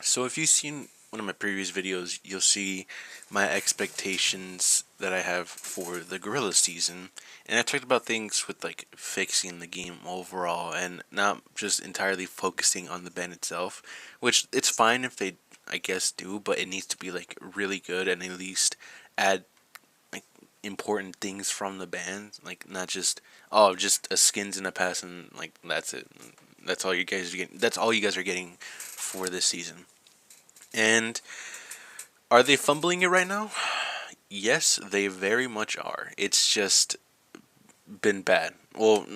So if you've seen one of my previous videos, you'll see my expectations that I have for the Gorillaz season. And I talked about things with like fixing the game overall and not just entirely focusing on the band itself, which it's fine if they I guess do, but it needs to be like really good and at least add like important things from the band, like not just just a skins in a pass and like that's it. That's all you guys are getting. That's all you guys are getting for this season. And are they fumbling it right now? Yes, they very much are. It's just been bad. Well,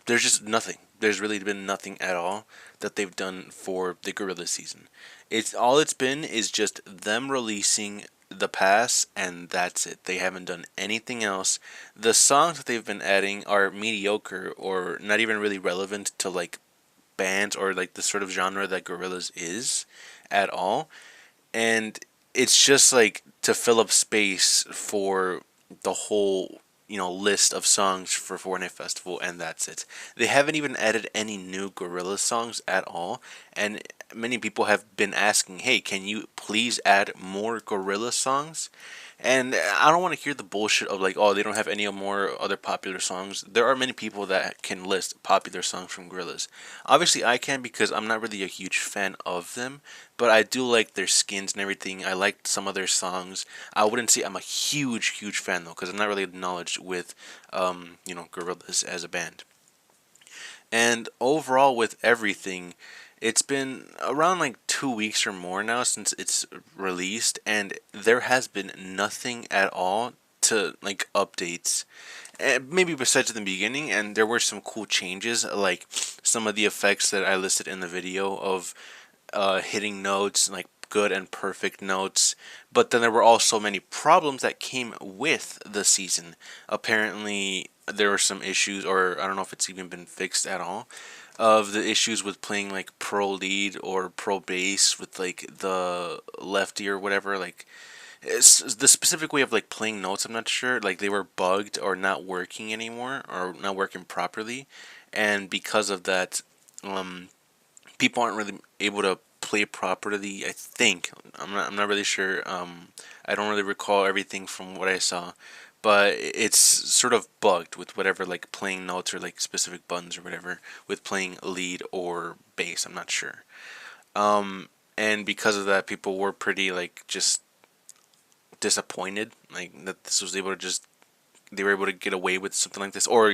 there's just nothing. There's really been nothing at all that they've done for the Gorilla season. It's been is just them releasing the pass and that's it. They haven't done anything else. The songs that they've been adding are mediocre or not even really relevant to like bands or like the sort of genre that Gorillaz is at all. And it's just like to fill up space for the whole list of songs for Fortnite Festival, and that's it. They haven't even added any new Gorillaz songs at all, and many people have been asking, "Hey, can you please add more Gorillaz songs?" And I don't want to hear the bullshit of like, oh, they don't have any more other popular songs. There are many people that can list popular songs from Gorillaz. Obviously, I can because I'm not really a huge fan of them, but I do like their skins and everything. I like some of their songs. I wouldn't say I'm a huge fan though, because I'm not really acknowledged with, Gorillaz as a band. And overall, with everything, it's been around like 2 weeks or more now since it's released, and there has been nothing at all to like updates. Maybe besides the beginning, and there were some cool changes, like some of the effects that I listed in the video of hitting notes, like good and perfect notes. But then there were also many problems that came with the season. Apparently, there were some issues, or I don't know if it's even been fixed at all, of the issues with playing like pro lead or pro bass with like the lefty or whatever. Like the specific way of like playing notes, I'm not sure. Like they were bugged or not working anymore or not working properly, and because of that, um, people aren't really able to play properly. I think I'm not really sure. I don't really recall everything from what I saw, but it's sort of bugged with whatever like playing notes or like specific buttons or whatever with playing lead or bass. I'm not sure. And because of that, people were pretty like just disappointed, like that this was able to just they were able to get away with something like this, or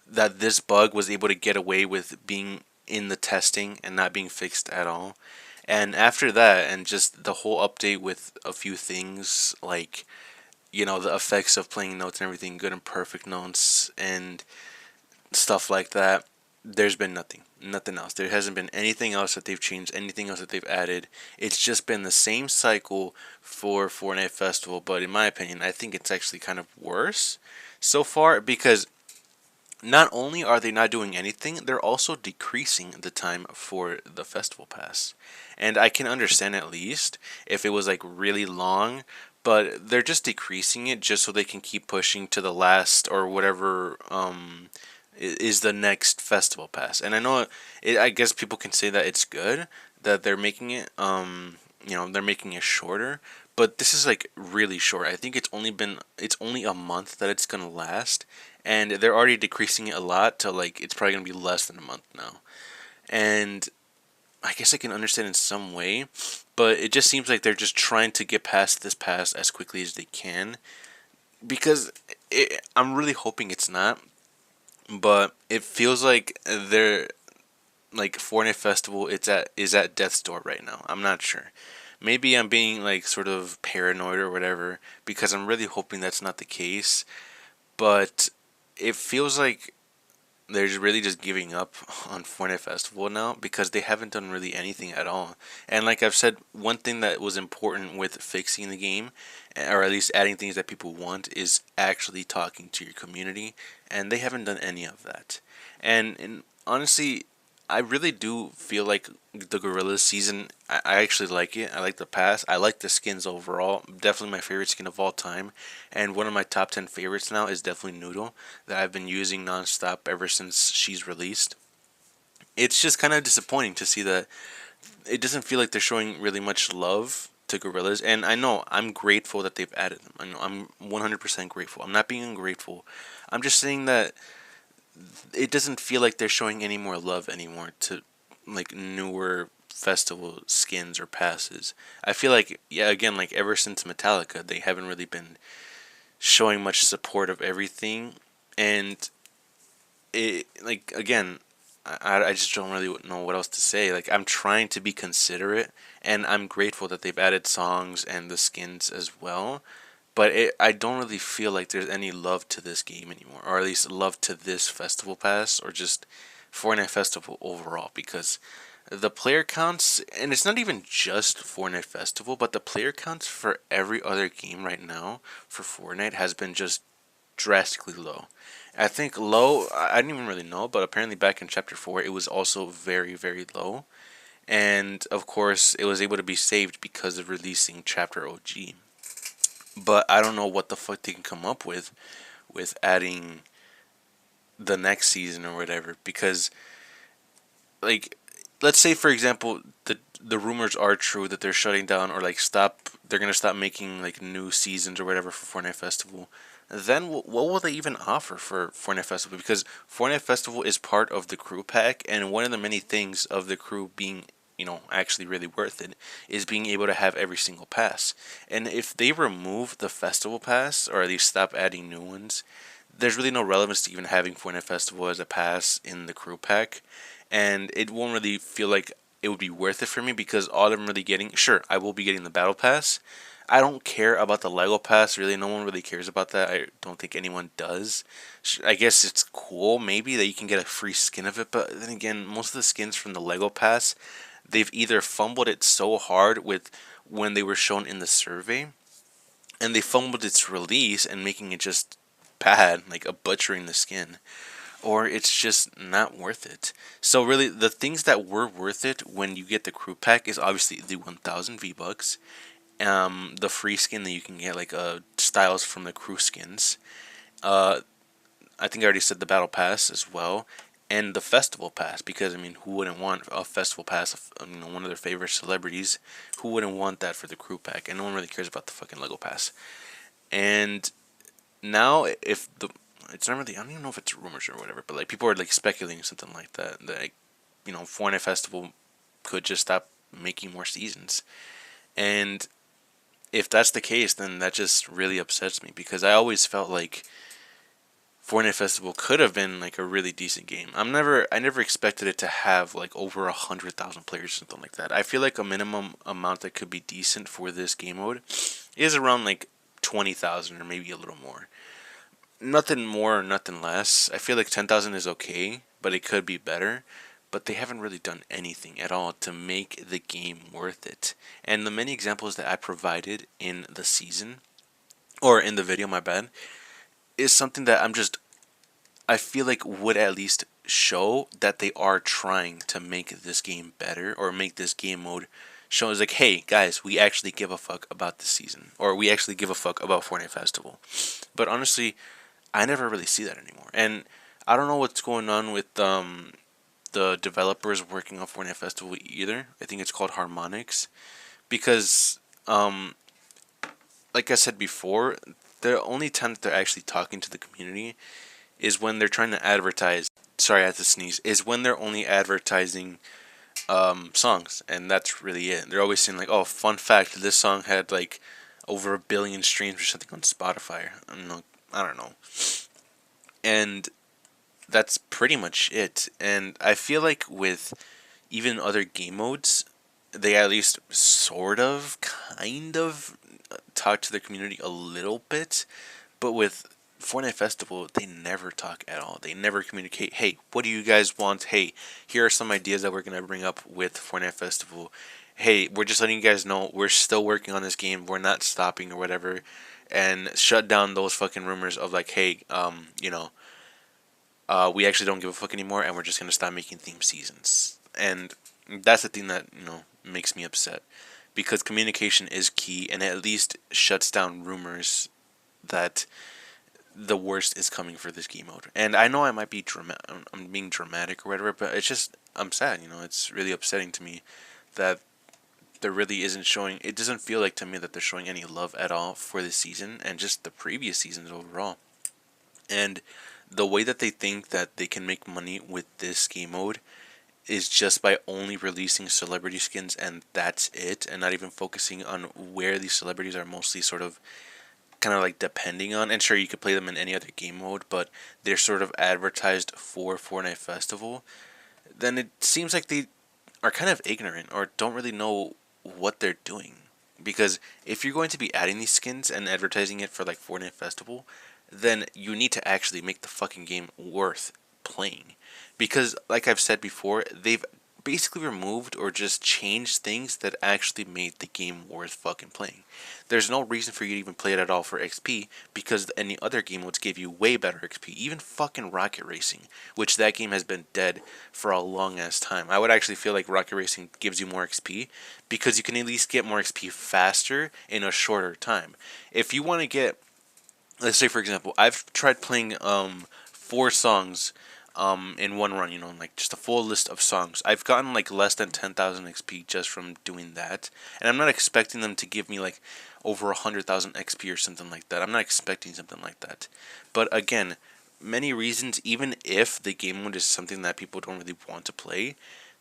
that this bug was able to get away with being in the testing and not being fixed at all. And after that, and just the whole update with a few things like, the effects of playing notes and everything, good and perfect notes and stuff like that, there's been nothing. Nothing else. There hasn't been anything else that they've changed, anything else that they've added. It's just been the same cycle for Fortnite Festival, but in my opinion, I think it's actually kind of worse so far because not only are they not doing anything, they're also decreasing the time for the festival pass. And I can understand at least if it was like really long, but they're just decreasing it just so they can keep pushing to the last or whatever is the next festival pass. And I know I guess people can say that it's good that they're making it they're making it shorter, but this is like really short. I think it's only a month that it's gonna last, and they're already decreasing it a lot to like it's probably gonna be less than a month now. And I guess I can understand in some way, but it just seems like they're just trying to get past this pass as quickly as they can because I'm really hoping it's not, but it feels like they're like Fortnite Festival is at death's door right now. I'm not sure. Maybe I'm being like sort of paranoid or whatever because I'm really hoping that's not the case. But it feels like they're really just giving up on Fortnite Festival now because they haven't done really anything at all. And like I've said, one thing that was important with fixing the game, or at least adding things that people want, is actually talking to your community, and they haven't done any of that. And honestly, I really do feel like the Gorillaz season. I actually like it. I like the pass. I like the skins overall. Definitely my favorite skin of all time, and one of my top 10 favorites now is definitely Noodle that I've been using nonstop ever since she's released. It's just kind of disappointing to see that it doesn't feel like they're showing really much love to Gorillaz. And I know I'm grateful that they've added them. I know I'm 100% grateful. I'm not being ungrateful. I'm just saying that it doesn't feel like they're showing any more love anymore to like newer festival skins or passes. I feel like, yeah, again, like ever since Metallica, they haven't really been showing much support of everything. And it, like, again, I just don't really know what else to say. Like, I'm trying to be considerate, and I'm grateful that they've added songs and the skins as well. But I don't really feel like there's any love to this game anymore, or at least love to this festival pass, or just Fortnite Festival overall. Because the player counts, and it's not even just Fortnite Festival, but the player counts for every other game right now for Fortnite has been just drastically low. I think low, I didn't even really know, but apparently back in Chapter 4, it was also very, very low. And of course, it was able to be saved because of releasing Chapter OG. But I don't know what the fuck they can come up with adding the next season or whatever. Because, like, let's say for example, the rumors are true that they're shutting down or like they're gonna stop making like new seasons or whatever for Fortnite Festival. Then what will they even offer for Fortnite Festival? Because Fortnite Festival is part of the crew pack, and one of the many things of the crew being, actually really worth it is being able to have every single pass. And if they remove the festival pass or at least stop adding new ones, there's really no relevance to even having Fortnite Festival as a pass in the crew pack, and it won't really feel like it would be worth it for me because all I'm really getting, sure, I will be getting the battle pass. I don't care about the Lego pass. Really, no one really cares about that. I don't think anyone does. I guess it's cool, maybe that you can get a free skin of it, but then again, most of the skins from the Lego pass, they've either fumbled it so hard with when they were shown in the survey, and they fumbled its release and making it just bad, like a butchering the skin, or it's just not worth it. So really, the things that were worth it when you get the crew pack is obviously the 1,000 V bucks, the free skin that you can get, like styles from the crew skins. Uh, I think I already said the battle pass as well, and the festival pass because I mean, who wouldn't want a festival pass? Of, one of their favorite celebrities, who wouldn't want that for the crew pack? And no one really cares about the fucking Lego pass. And now, if the it's not really, I don't even know if it's rumors or whatever, but like people are like speculating something like that, like Fortnite Festival could just stop making more seasons. And if that's the case, then that just really upsets me because I always felt like Fortnite Festival could have been like a really decent game. I never expected it to have like over 100,000 players or something like that. I feel like a minimum amount that could be decent for this game mode is around like 20,000 or maybe a little more. Nothing more or nothing less. I feel like 10,000 is okay, but it could be better. But they haven't really done anything at all to make the game worth it. And the many examples that I provided in the season, or in the video, my bad, is something that I feel like would at least show that they are trying to make this game better or make this game mode show it's like, hey guys, we actually give a fuck about this season, or we actually give a fuck about Fortnite Festival. But honestly, I never really see that anymore, and I don't know what's going on with the developers working on Fortnite Festival either. I think it's called Harmonix, because like I said before, the only time that they're actually talking to the community is when they're trying to advertise. Sorry, I had to sneeze. Is when they're only advertising songs, and that's really it. They're always saying like, "Oh, fun fact, this song had like over 1 billion streams or something on Spotify." I don't know, and that's pretty much it. And I feel like with even other game modes, they at least sort of, kind of talk to the community a little bit. But with Fortnite Festival, they never talk at all. They never communicate, hey, what do you guys want? Hey, here are some ideas that we're going to bring up with Fortnite Festival. Hey, we're just letting you guys know we're still working on this game. We're not stopping or whatever. And shut down those fucking rumors of like, hey, we actually don't give a fuck anymore, and we're just gonna stop making theme seasons. And that's the thing that makes me upset, because communication is key, and it at least shuts down rumors that the worst is coming for this game mode. And I know I might be I'm being dramatic or whatever, but it's just I'm sad. It's really upsetting to me that there really isn't showing. It doesn't feel like to me that they're showing any love at all for this season and just the previous seasons overall. And the way that they think that they can make money with this game mode is just by only releasing celebrity skins and that's it, and not even focusing on where these celebrities are mostly sort of kind of like depending on. And sure, you could play them in any other game mode, but they're sort of advertised for Fortnite Festival. Then it seems like they are kind of ignorant or don't really know what they're doing. Because if you're going to be adding these skins and advertising it for like Fortnite Festival, then you need to actually make the fucking game worth playing. Because like I've said before, they've basically removed or just changed things that actually made the game worth fucking playing. There's no reason for you to even play it at all for XP because any other game modes give you way better XP. Even fucking Rocket Racing, which that game has been dead for a long ass time. I would actually feel like Rocket Racing gives you more XP because you can at least get more XP faster in a shorter time. If you want to get, let's say for example, I've tried playing 4 songs in one run, like just a full list of songs. I've gotten like less than 10,000 XP just from doing that, and I'm not expecting them to give me like over 100,000 XP or something like that. I'm not expecting something like that. But again, many reasons, even if the game mode is something that people don't really want to play,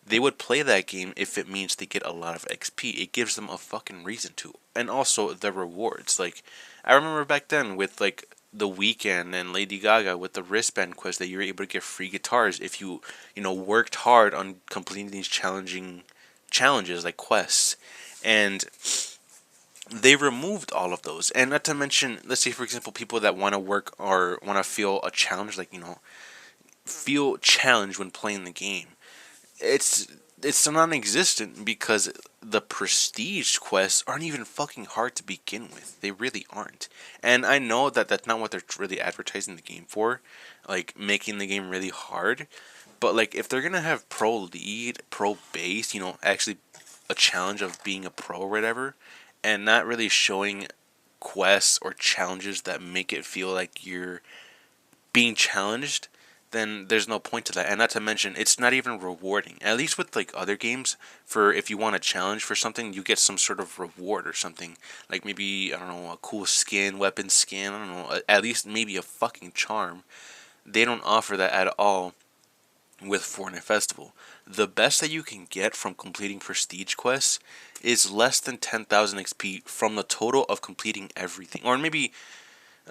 they would play that game if it means they get a lot of XP. It gives them a fucking reason to. And also the rewards. Like, I remember back then with like The Weeknd and Lady Gaga with the wristband quest that you were able to get free guitars if you worked hard on completing these challenging challenges like quests. And they removed all of those. And not to mention, let's say for example, people that want to work or want to feel a challenge, like feel challenged when playing the game. It's non-existent because the prestige quests aren't even fucking hard to begin with. They really aren't. And I know that that's not what they're really advertising the game for, like making the game really hard. But like if they're gonna have pro lead, pro base, actually a challenge of being a pro or whatever, and not really showing quests or challenges that make it feel like you're being challenged, then there's no point to that. And not to mention, it's not even rewarding. At least with like other games, for if you want a challenge for something, you get some sort of reward or something. Like maybe, I don't know, a cool skin, weapon skin, I don't know, at least maybe a fucking charm. They don't offer that at all with Fortnite Festival. The best that you can get from completing prestige quests is less than 10,000 XP from the total of completing everything. Or maybe,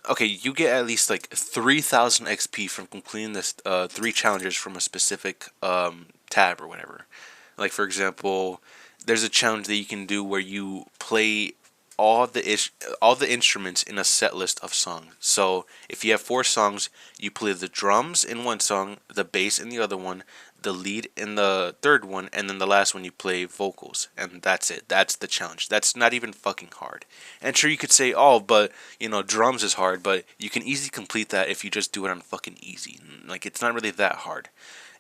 okay, you get at least like 3,000 XP from completing this 3 challenges from a specific tab or whatever. Like for example, there's a challenge that you can do where you play all the instruments in a set list of songs. So if you have 4 songs, you play the drums in one song, the bass in the other one, the lead in the third one, and then the last one you play vocals, and that's it. That's the challenge. That's not even fucking hard. And sure, you could say, oh, but drums is hard, but you can easily complete that if you just do it on fucking easy. Like, it's not really that hard.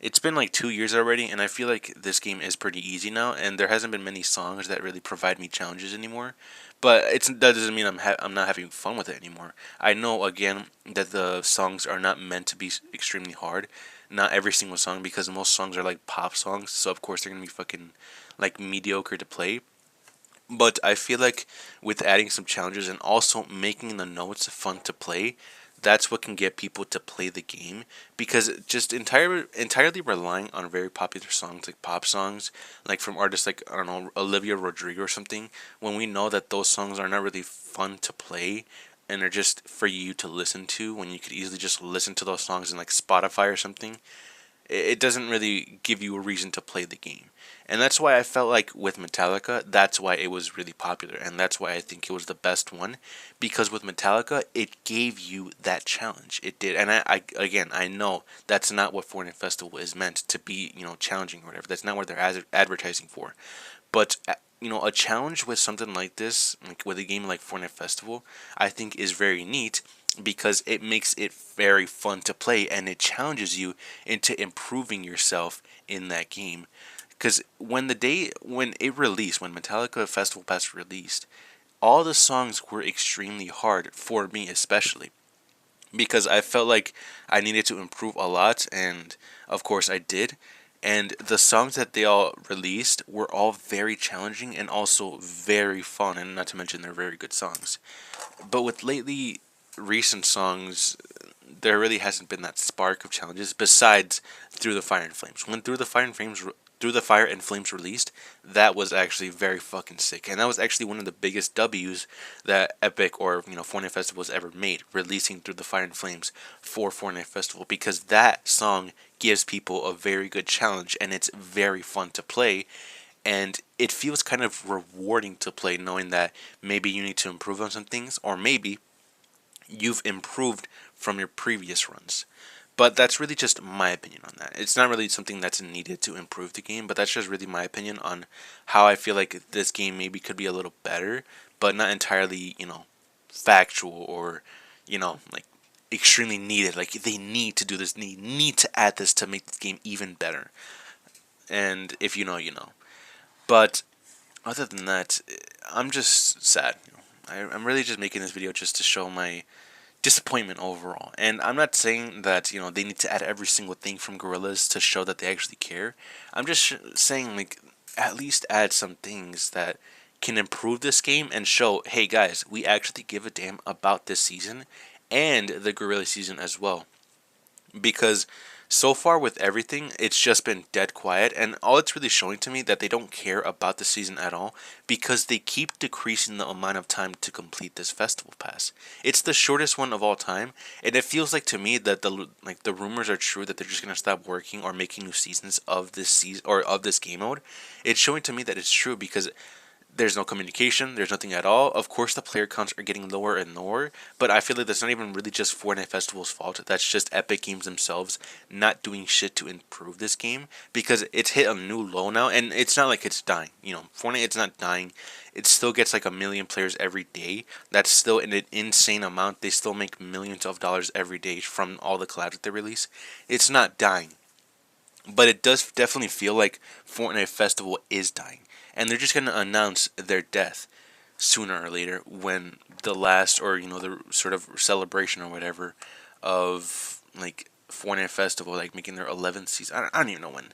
It's been like 2 years already, and I feel like this game is pretty easy now, and there hasn't been many songs that really provide me challenges anymore. But that doesn't mean I'm not having fun with it anymore. I know again that the songs are not meant to be extremely hard. Not every single song, because most songs are like pop songs, so of course they're gonna be fucking like mediocre to play. But I feel like with adding some challenges and also making the notes fun to play, that's what can get people to play the game. Because just entirely relying on very popular songs like pop songs, like from artists like, I don't know, Olivia Rodrigo or something, when we know that those songs are not really fun to play and are just for you to listen to, when you could easily just listen to those songs in like Spotify or something, it doesn't really give you a reason to play the game. And that's why I felt like with Metallica, that's why it was really popular. And that's why I think it was the best one. Because with Metallica, it gave you that challenge. It did. And I know that's not what Fortnite Festival is meant to be, challenging or whatever. That's not what they're advertising for. But, a challenge with something like this, like with a game like Fortnite Festival, I think is very neat, because it makes it very fun to play and it challenges you into improving yourself in that game. Because when Metallica Festival Pass released, all the songs were extremely hard for me, especially because I felt like I needed to improve a lot, and of course I did. and the songs that they all released were all very challenging and also very fun, and not to mention they're very good songs. But with lately recent songs, there really hasn't been that spark of challenges besides Through the Fire and Flames. When Through the Fire and Flames released, that was actually very fucking sick, and that was actually one of the biggest W's that Epic or Fortnite Festival has ever made, releasing Through the Fire and Flames for Fortnite Festival, because that song gives people a very good challenge and it's very fun to play, and it feels kind of rewarding to play knowing that maybe you need to improve on some things, or maybe you've improved from your previous runs. But that's really just my opinion on that. It's not really something that's needed to improve the game, but that's just really my opinion on how I feel like this game maybe could be a little better, but not entirely, factual or, like extremely needed. Like they need to do this, need to add this to make the game even better. And if you know, you know. But other than that, I'm just sad. I'm really just making this video just to show my disappointment overall. And I'm not saying that they need to add every single thing from Gorillaz to show that they actually care. I'm just saying like at least add some things that can improve this game and show, hey guys, we actually give a damn about this season and the Gorilla season as well. Because so far with everything, it's just been dead quiet, and all it's really showing to me that they don't care about the season at all, because they keep decreasing the amount of time to complete this festival pass. It's the shortest one of all time, and it feels like to me that the rumors are true that they're just gonna stop working or making new seasons of this season or of this game mode. It's showing to me that it's true because there's no communication, there's nothing at all. Of course, the player counts are getting lower and lower, but I feel like that's not even really just Fortnite Festival's fault. That's just Epic Games themselves not doing shit to improve this game, because it's hit a new low now, and it's not like it's dying. Fortnite, it's not dying. It still gets like 1 million players every day. That's still an insane amount. They still make millions of dollars every day from all the collabs that they release. It's not dying. But it does definitely feel like Fortnite Festival is dying. And they're just going to announce their death sooner or later when the last, or, the sort of celebration or whatever of, like, Fortnite Festival, like, making their 11th season. I don't even know when.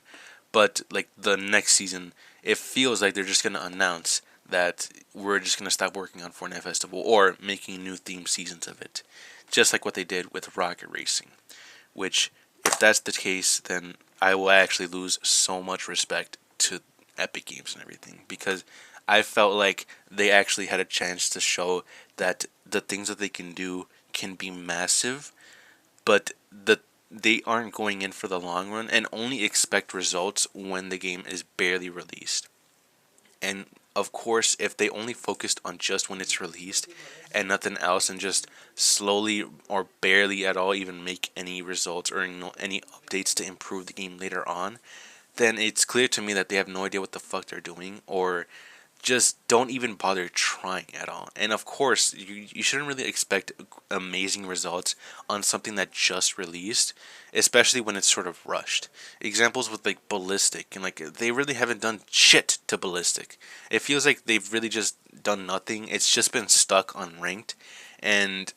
But, like, the next season, it feels like they're just going to announce that we're just going to stop working on Fortnite Festival or making new theme seasons of it. Just like what they did with Rocket Racing. Which, if that's the case, then I will actually lose so much respect to Epic Games and everything, because I felt like they actually had a chance to show that the things that they can do can be massive, but they aren't going in for the long run and only expect results when the game is barely released. And of course, if they only focused on just when it's released and nothing else, and just slowly or barely at all even make any results or any updates to improve the game later on, then it's clear to me that they have no idea what the fuck they're doing, or just don't even bother trying at all. And of course, you shouldn't really expect amazing results on something that just released, especially when it's sort of rushed. Examples with like Ballistic, and like they really haven't done shit to Ballistic. It feels like they've really just done nothing. It's just been stuck on ranked, and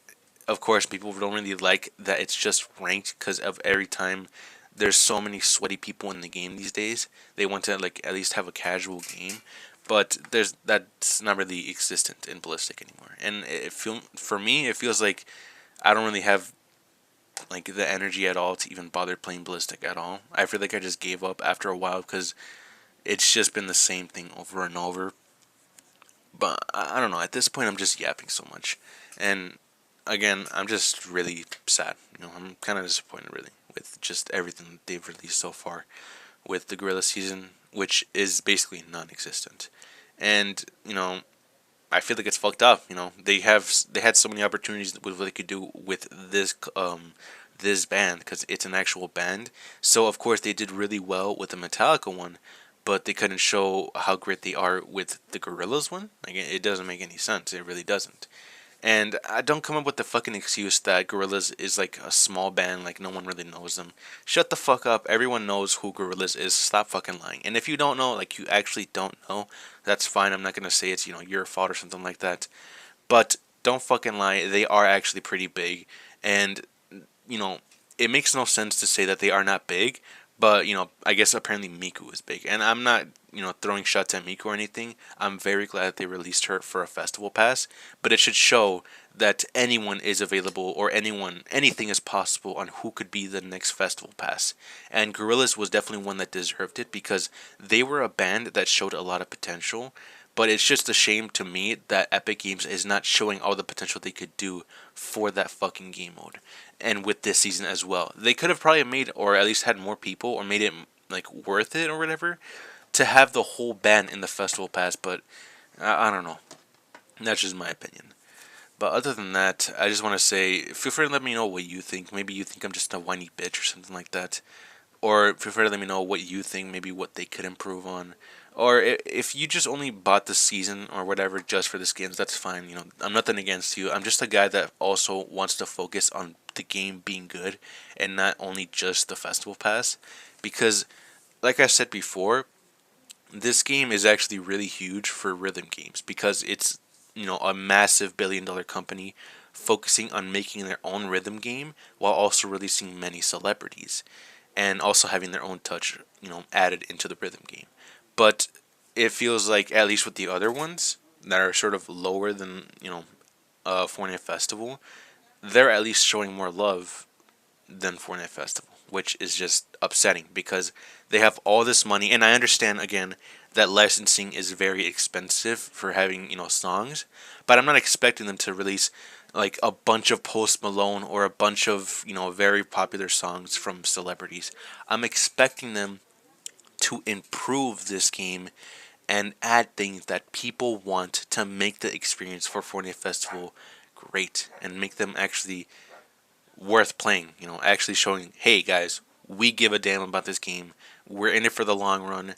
of course, people don't really like that it's just ranked because of every time there's so many sweaty people in the game these days. They want to like at least have a casual game, but that's not really existent in Ballistic anymore. And for me, it feels like I don't really have like the energy at all to even bother playing Ballistic at all. I feel like I just gave up after a while because it's just been the same thing over and over. But I don't know. At this point, I'm just yapping so much, and again, I'm just really sad. I'm kind of disappointed, really, with just everything that they've released so far with the Gorilla season, which is basically non-existent. And I feel like it's fucked up. They had so many opportunities with what they could do with this band, because it's an actual band. So of course they did really well with the Metallica one, but they couldn't show how great they are with the Gorillaz one. Like it doesn't make any sense. It really doesn't. And I don't come up with the fucking excuse that Gorillaz is like a small band, like no one really knows them. Shut the fuck up. Everyone knows who Gorillaz is. Stop fucking lying. And if you don't know, like you actually don't know, that's fine. I'm not gonna say it's your fault or something like that. But don't fucking lie. They are actually pretty big, and it makes no sense to say that they are not big, But, I guess apparently Miku is big. And I'm not, throwing shots at Miku or anything. I'm very glad that they released her for a festival pass. But it should show that anyone is available, or anything is possible on who could be the next festival pass. And Gorillaz was definitely one that deserved it, because they were a band that showed a lot of potential. But it's just a shame to me that Epic Games is not showing all the potential they could do for that fucking game mode. And with this season as well. They could have probably made, or at least had more people, or made it like worth it or whatever, to have the whole band in the festival pass, but I don't know. That's just my opinion. But other than that, I just want to say, feel free to let me know what you think. Maybe you think I'm just a whiny bitch or something like that. Or feel free to let me know what you think, maybe what they could improve on. Or if you just only bought the season or whatever just for the skins, that's fine. I'm nothing against you. I'm just a guy that also wants to focus on the game being good and not only just the festival pass. Because, like I said before, this game is actually really huge for rhythm games, because it's, a massive billion-dollar company focusing on making their own rhythm game while also releasing many celebrities and also having their own touch, added into the rhythm game. But it feels like, at least with the other ones that are sort of lower than, Fortnite Festival, they're at least showing more love than Fortnite Festival, which is just upsetting, because they have all this money. And I understand, again, that licensing is very expensive for having, songs, but I'm not expecting them to release like a bunch of Post Malone or a bunch of, very popular songs from celebrities. I'm expecting them to improve this game and add things that people want to make the experience for Fortnite Festival great and make them actually worth playing. Actually showing, hey guys, we give a damn about this game. We're in it for the long run.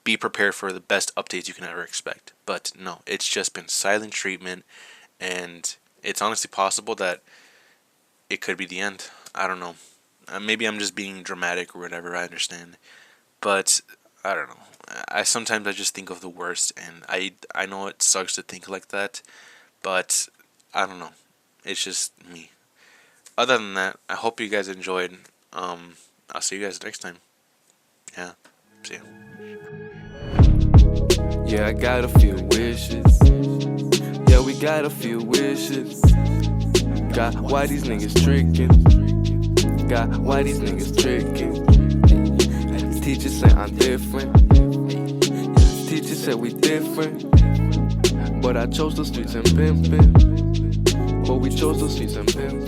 Be prepared for the best updates you can ever expect. But no, it's just been silent treatment, and it's honestly possible that it could be the end. I don't know. Maybe I'm just being dramatic or whatever, I understand. But I don't know. I sometimes just think of the worst, and I know it sucks to think like that, but I don't know. It's just me. Other than that, I hope you guys enjoyed. I'll see you guys next time. Yeah. See ya. Yeah, I got a few wishes. Yeah, we got a few wishes. Got why these niggas tricking. Got why these niggas tricking. Teacher said I'm different. Teacher said we different. But I chose the streets and pimpin'. But we chose the streets and pimpin'.